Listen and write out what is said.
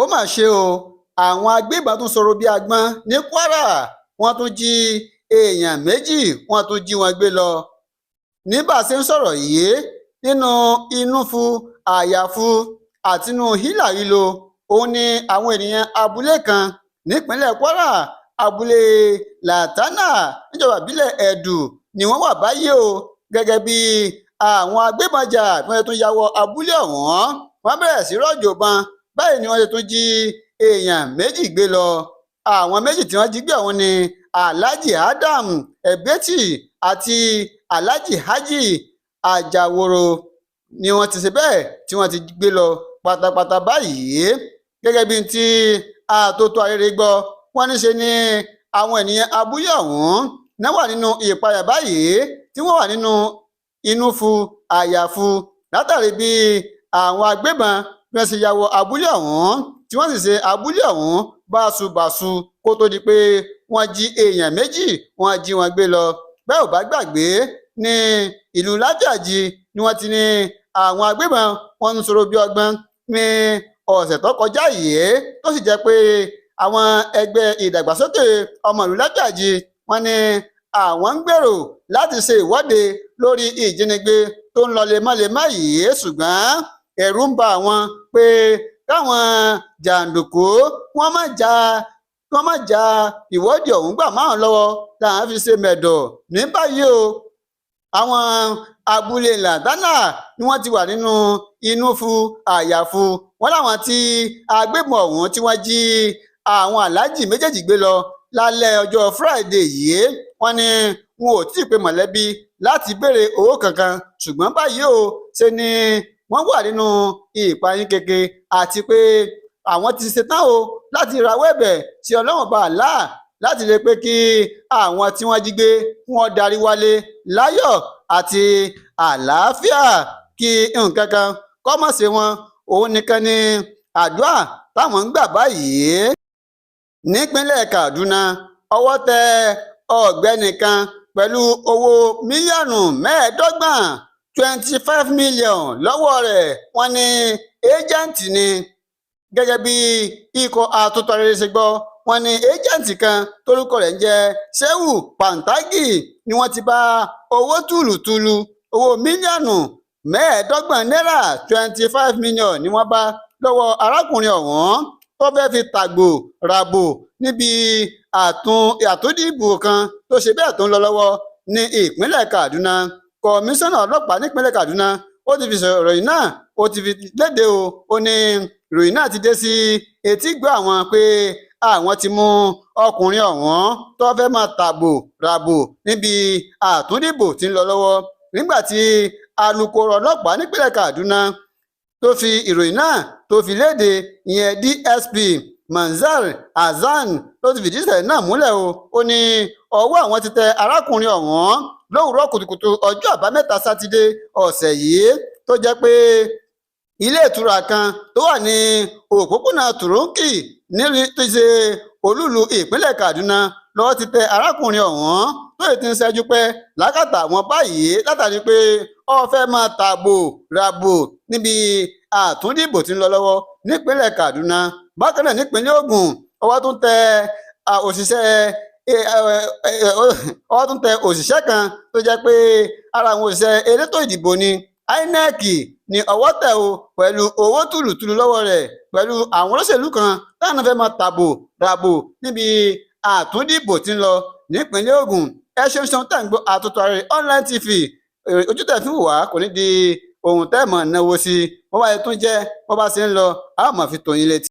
ó mà ṣe o, àwọn agbébọn tún sọ̀rọ̀ bíi agbọ́n ní Kwara. Wọ́n tún jí èèyàn méjì wọ́n tún jí wọn gbé lọ. Ní bá a ṣe ń sọ̀rọ̀ yìí, nínú inúfu àyàfu àti inú hílàhílo, òun ni àwọn ènìyàn abúlé kan nípínlẹ̀ Kwara, abúlé Lantana níjọba ìbílẹ̀ Ẹ̀dù ni wọ́n wà báyìí o. Gẹ́gẹ́ bí àwọn agbébọnjà bí wọ́n tún ya wọ abúlé ọ̀hún, wọ́n bẹ̀rẹ̀ sí rọ̀jò ìbọn. Báyìí ni wọ́n ṣe tún jí èèyàn méjì gbé lọ. Àwọn méjì tí wọ́n jí gbé ọ̀hún ni Alhaji Adam Ebeti àti Alhaji Haji Ajaworo ni wọ́n ti ṣe bẹ́ẹ̀ tí wọ́n ti gbé lọ pátápátá báyìí. Gẹ́gẹ́ bí ti àtótó arére gbọ́, wọ́n ní ṣe ni àwọn ènìyàn abúlé ọ̀hún náà wà nínú ìpayà báyìí, tí wọ́n wà nínú inúfu àyàfu látàrí bí àwọn agbébọn bí wọ́n ṣe ya wọ abúlé ọ̀hún, tí wọ́n sì ṣe abúlé ọ̀hún báṣubàṣu kó tó di pé wọ́n jí èèyàn méjì wọ́n jí wọn gbé lọ. Bẹ́ẹ̀ ò bá gbàgbé, ní ìlú Láfíàjì ni wọ́n ti ní àwọn agbébọn wọ́n ń sọ̀rọ̀ bí ọgbọ́n ní ọ̀sẹ̀ tó kọjá yìí, tó sì jẹ́ pé àwọn ẹgbẹ́ ìdàgbàsókè ọmọ ìlú Láfíàjì wọ́n ní àwọn ń gbèrò láti ṣe ìwọ́de lórí ìjínigbé tó ń lọ lemọ́lemọ́ yìí, ṣùgbọ́n ẹ̀rù ń ba àwọn pé káwọn jàǹdùkú wọ́n má ja ìwọ́de ọ̀hún gbà máwọn lọ́wọ́ làwọn fi ṣe mẹ̀dọ̀. Ní báyìí o, àwọn abúlé Lantana ni wọ́n ti wà nínú inúfu àyàfu. Wọ́n láwọn tí agbébọn ọ̀hún tí wọ́n jí àwọn aláàjì méjèèjì gbé lọ lálẹ́ ọjọ́ Friday yìí, wọ́n ní wọn ò tí ì pe mọ̀lẹ́bí láti béèrè owó kankan, ṣùgbọ́n báyìí o ṣe ni wọ́n wà nínú ìpayín keke àti pé àwọn ti ṣetán o láti rawọ́ ẹ̀bẹ̀ sí Ọlọ́run bá Allah láti lè pé kí àwọn tí wọ́n jí gbé wọ́n darí wálé láyọ̀ àti àlàáfíà, kí nǹkan kan kó má ṣe wọn. Òun nìkan ni àdúrà táwọn ń gbà báyìí. Nípínlẹ̀ Kaduna, ọwọ́ tẹ ọ̀gbẹ́ni kan pẹ̀lú owó mílíọ̀nù mẹ́ẹ̀ẹ́dọ́gbọ̀n 25 million lọ́wọ́ rẹ̀. Wọ́n ní éjẹ̀ǹtì ni. Gẹ́gẹ́ bí ikọ̀ àtótó arére ṣe gbọ́, wọ́n ní éjẹ̀ǹtì kan tórúkọ rẹ̀ ń jẹ́ Shehu Pantagi ni wọ́n ti bá owó tùlùtùlù owó mílíọ̀nù mẹ́ẹ̀ẹ́dọ́gbọ̀n náírà 25 million ni wọ́n bá lọ́wọ́ arákùnrin ọ̀hún tó fẹ́ fi tàgbò ràbò níbi àtúndìbò kan tó ṣe bẹ́ẹ̀ tó ń lọ lọ́wọ́ ní ìpínlẹ̀ Kaduna. Kọmíṣánná ọlọ́pàá nípínlẹ̀ Kaduna ó ti fi sọ̀rọ̀ ìròyìn náà, ó ti fi léde o. Ó ní ìròyìn náà ti dé sí etí gbọ́ àwọn pé àwọn ti mú ọkùnrin ọ̀hún tó fẹ́ máa tàgbò ràbò níbi àtúndìbò tí ń lọ lọ́wọ́. Nígbà tí alukoro ọlọ́pàá nípínlẹ̀ Kaduna tó fi ìròyìn náà tó fi léde, ìyẹn DSP Manzar Hasan ló ti fìdí ìṣẹ̀lẹ̀ náà múlẹ̀ o. Ó ní ọwọ́ àwọn ti tẹ arákùnrin ọ̀hún lówùúrọ̀ kùtùkùtù ọjọ́ àbámẹ́ta sátidé ọ̀sẹ̀ yìí, tó jẹ́ pé ilé ìtura kan tó wà ní òpópónà Turunki nílùú tó ṣe olúlu ìpínlẹ̀ Kaduna lọ́wọ́ ti tẹ arákùnrin ọ̀hún tó ti ń ṣẹ́jú pẹ́ lákàtà wọn báyìí látàrí pé ó fẹ́ máa tàgbò ràbò níbi àtúndìbò tí ń lọ lọ́wọ́ nípínlẹ̀ Kaduna. Bákan náà nípínlẹ̀ Ògùn, ọwọ́ tún tẹ òṣìṣẹ́ kan tó jẹ́ pé ara àwọn òṣìṣẹ́ elétò ìdìbò ni INEC ní ọwọ́ tẹ̀ o, pẹ̀lú owó tùlùtùlù lọ́wọ́ rẹ̀, pẹ̀lú àwọn olóṣèlú kan táwọn fẹ́ máa tàbò ràbò níbi àtúndìbò tí ń lọ nípínlẹ̀ Ògùn. Ẹ ṣeun tá ń gbọ́ Àtótó Arére online TV. Ojú tẹ̀ fi wà kò ní di ohun tẹ́ mọ̀ náwó sí. Wọ́n bá yẹ tún jẹ́ wọ́n bá ṣe ń lọ, a máa fi tòyìn létí.